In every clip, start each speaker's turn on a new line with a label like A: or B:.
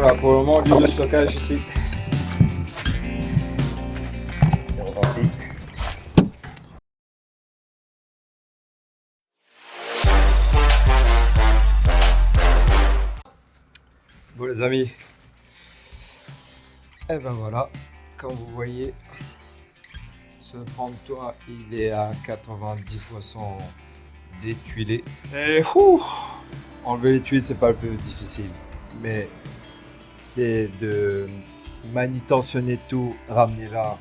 A: voilà, pour le moment, lieu de stockage ici. C'est reparti. Bon les amis, et ben voilà, comme vous voyez, ce prendre-toi il est à 90% d'étuilé. Et enlever les tuiles c'est pas le plus difficile, mais c'est de manutentionner tout, ramener là,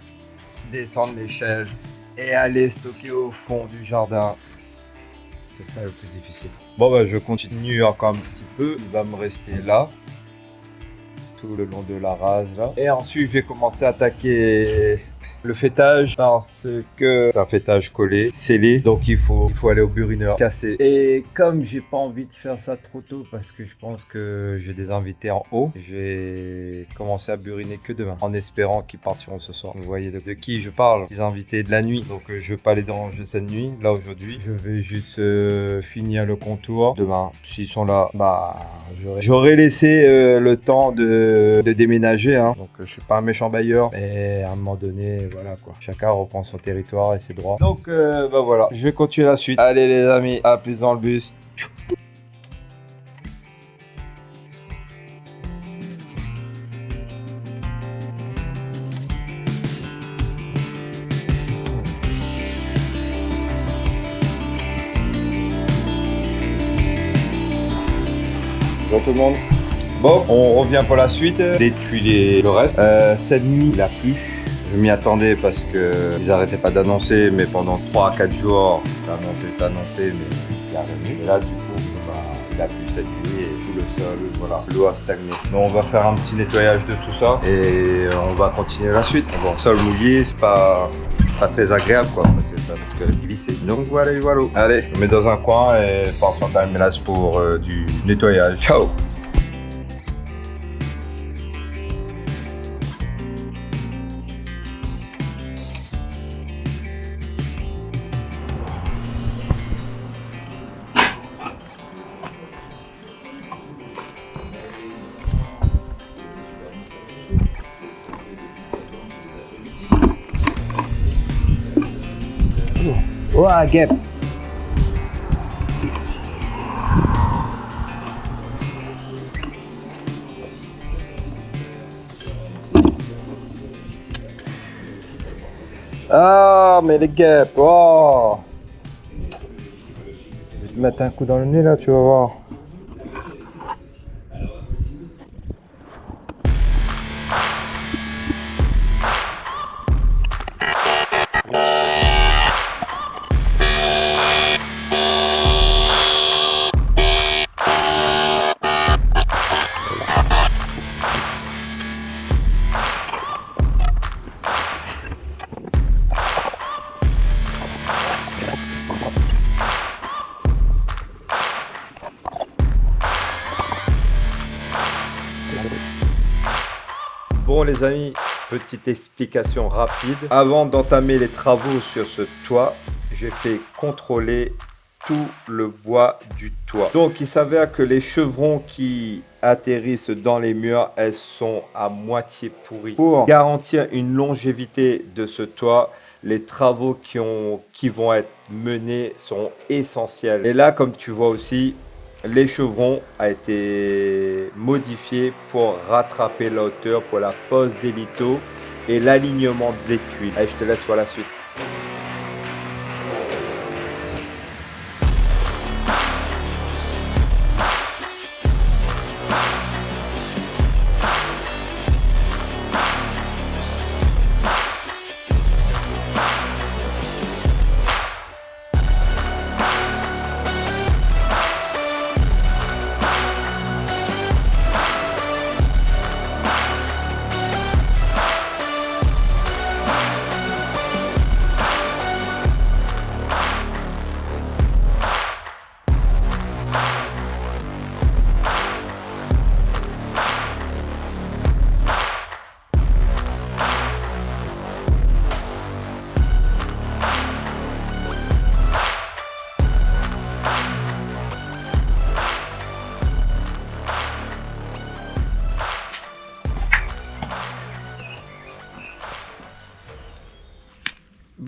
A: descendre l'échelle et aller stocker au fond du jardin. C'est ça le plus difficile. Bon bah je continue encore un petit peu, il va me rester là. Tout le long de la rase là. Et ensuite je vais commencer à attaquer le fêtage parce que c'est un fêtage collé, scellé, donc il faut aller au burineur casser. Et comme j'ai pas envie de faire ça trop tôt parce que je pense que j'ai des invités en haut, je vais commencer à buriner que demain en espérant qu'ils partiront ce soir. Vous voyez de qui je parle, des invités de la nuit, donc je vais pas les déranger cette nuit. Là aujourd'hui je vais juste finir le contour. Demain s'ils sont là, bah j'aurais laissé le temps de déménager, hein. Donc je suis pas un méchant bailleur, mais à un moment donné voilà quoi, chacun reprend son territoire et ses droits. Donc bah voilà, je vais continuer la suite. Allez les amis, à plus dans le bus. Bonjour tout le monde. Bon, on revient pour la suite, d'étuiler le reste. Cette nuit, il a plu. Je m'y attendais parce qu'ils n'arrêtaient pas d'annoncer, mais pendant 3 à 4 jours, ça annonçait, mais il n'y a rien eu. Et là, du coup, bah, il a plu cette nuit et tout le sol, voilà, l'eau a stagné. Donc, on va faire un petit nettoyage de tout ça et on va continuer la suite. Bon, sol mouillé, c'est pas très agréable, quoi, parce que ça risque de glisser. Donc, voilà. Allez, on met dans un coin et pense en time là pour du nettoyage. Ciao! Ouah, guêpe. Ah, mais les guêpes, oh. Je vais te mettre un coup dans le nez là, tu vas voir. Bon les amis, petite explication rapide. Avant d'entamer les travaux sur ce toit, j'ai fait contrôler tout le bois du toit. Donc il s'avère que les chevrons qui atterrissent dans les murs, elles sont à moitié pourries. Pour garantir une longévité de ce toit, les travaux qui vont être menés sont essentiels. Et là, comme tu vois aussi, les chevrons a été modifiés pour rattraper la hauteur pour la pose des lithos et l'alignement des tuiles. Allez, je te laisse voir la suite.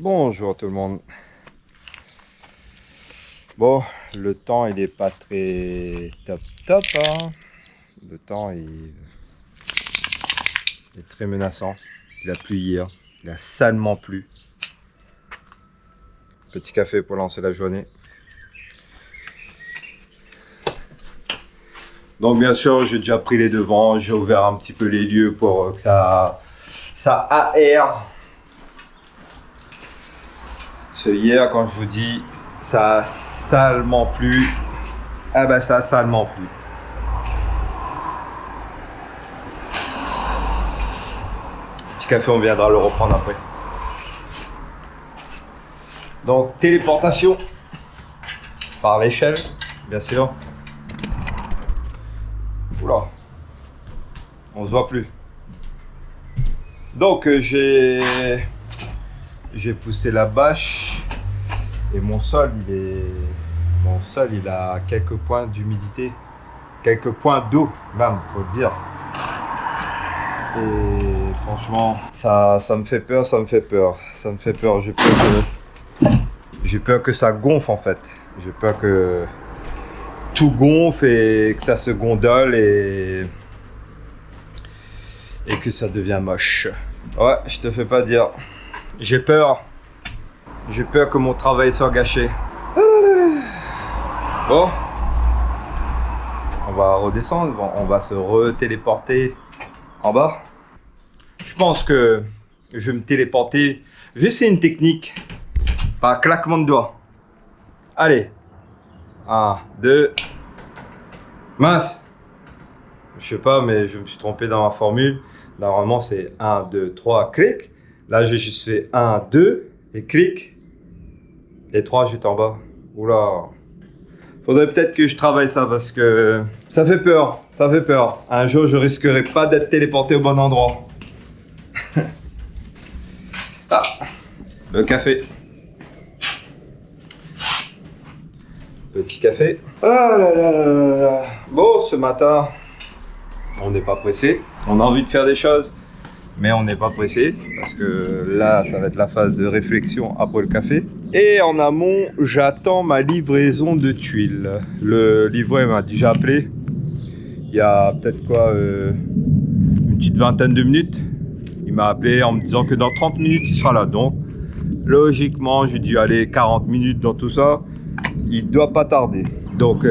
A: Bonjour tout le monde. Bon, le temps il est pas très top hein. Le temps il est très menaçant. Il a plu hier, il a salement plu. Petit café pour lancer la journée. Donc bien sûr, j'ai déjà pris les devants, j'ai ouvert un petit peu les lieux pour que ça aère. Ce hier, quand je vous dis, ça a salement plu. Ah bah ça a salement plu. Petit café, on viendra le reprendre après. Donc téléportation par l'échelle, bien sûr. Oula, on se voit plus. Donc j'ai poussé la bâche et mon sol il a quelques points d'humidité, quelques points d'eau même, faut le dire. Et franchement, ça me fait peur, J'ai peur que ça gonfle en fait. J'ai peur que tout gonfle et que ça se gondole et que ça devient moche. Ouais, je te fais pas dire. J'ai peur. J'ai peur que mon travail soit gâché. Bon. On va redescendre. Bon, on va se re-téléporter en bas. Je pense que je vais me téléporter. Je vais essayer une technique. Par claquement de doigts. Allez. 1, 2. Mince. Je sais pas, mais je me suis trompé dans ma formule. Normalement, c'est 1, 2, 3, clic. Là, j'ai juste fait 1, 2 et clic. Et 3, j'étais en bas. Oula. Faudrait peut-être que je travaille ça parce que ça fait peur. Ça fait peur. Un jour, je risquerai pas d'être téléporté au bon endroit. Ah, le café. Petit café. Ah là là là là là. Bon, ce matin, on n'est pas pressé. On a envie de faire des choses, mais on n'est pas pressé parce que là, ça va être la phase de réflexion après le café. Et en amont, j'attends ma livraison de tuiles. Le livreur m'a déjà appelé. Il y a peut-être quoi, une petite vingtaine de minutes. Il m'a appelé en me disant que dans 30 minutes, il sera là. Donc, logiquement, j'ai dû aller 40 minutes dans tout ça. Il doit pas tarder. Donc,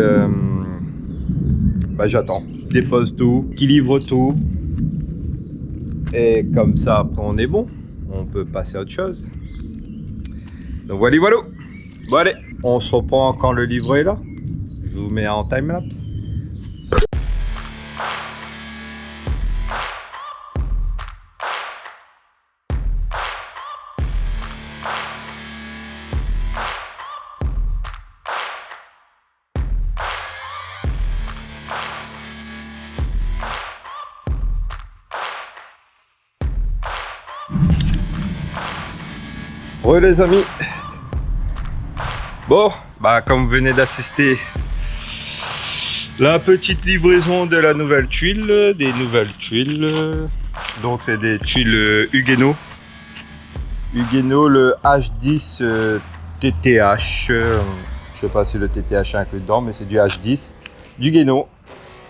A: j'attends. Il dépose tout, qu'il livre tout. Et comme ça, après, on est bon. On peut passer à autre chose. Donc, voilà. Bon, allez, on se reprend quand le livre est là. Je vous mets en time-lapse. Re les amis. Bon, comme vous venez d'assister, la petite livraison de la nouvelle tuile, des nouvelles tuiles. Donc c'est des tuiles Hugeno. Hugeno, le H10 TTH. Je sais pas si le TTH est inclus dedans, mais c'est du H10 d'Hugeno.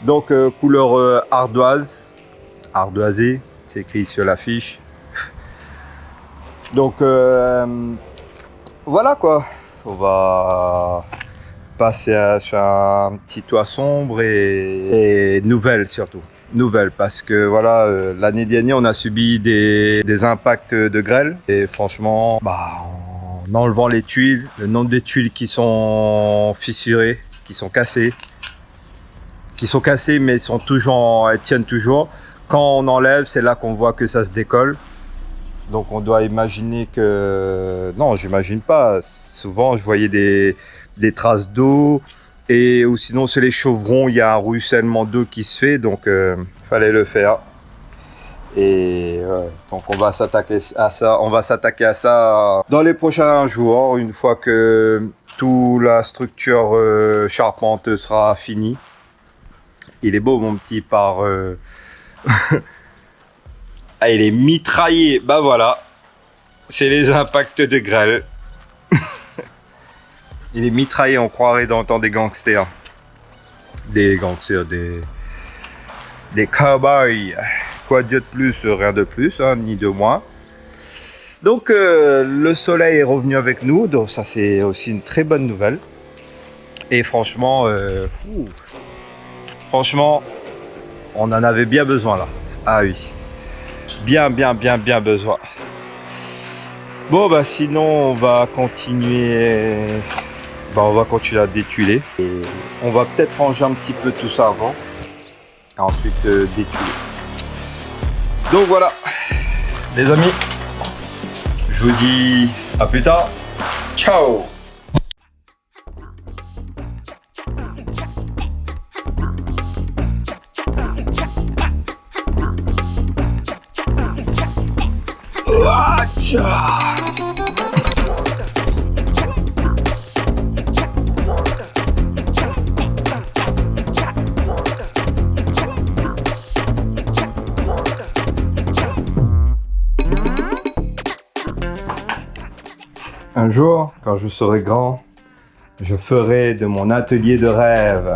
A: Donc couleur ardoise, ardoisée, c'est écrit sur l'affiche. Donc voilà quoi, on va passer sur un petit toit sombre et nouvelle surtout. Nouvelle parce que voilà, l'année dernière on a subi des impacts de grêle et franchement, en enlevant les tuiles, le nombre de tuiles qui sont fissurées, qui sont cassées mais elles tiennent toujours. Quand on enlève, c'est là qu'on voit que ça se décolle. Donc on doit imaginer que... Non, j'imagine pas. Souvent, je voyais des traces d'eau. Ou sinon, sur les chevrons, il y a un ruissellement d'eau qui se fait. Donc, fallait le faire. Et donc, on va s'attaquer à ça. Dans les prochains jours, une fois que toute la structure charpente sera finie. Il est beau, mon petit par... Ah, il est mitraillé, voilà. c'est les impacts de grêle. Il est mitraillé, on croirait dans le temps des gangsters. Des gangsters, des cowboys. Quoi de plus, rien de plus, hein, ni de moins. Donc le soleil est revenu avec nous, donc ça c'est aussi une très bonne nouvelle. Et franchement, on en avait bien besoin là. Ah oui, bien besoin. Bon bah sinon on va continuer. On va continuer à détuiler. Et on va peut-être ranger un petit peu tout ça avant. Et ensuite détuiler. Donc voilà, les amis. Je vous dis à plus tard. Ciao. Un jour, quand je serai grand, je ferai de mon atelier de rêve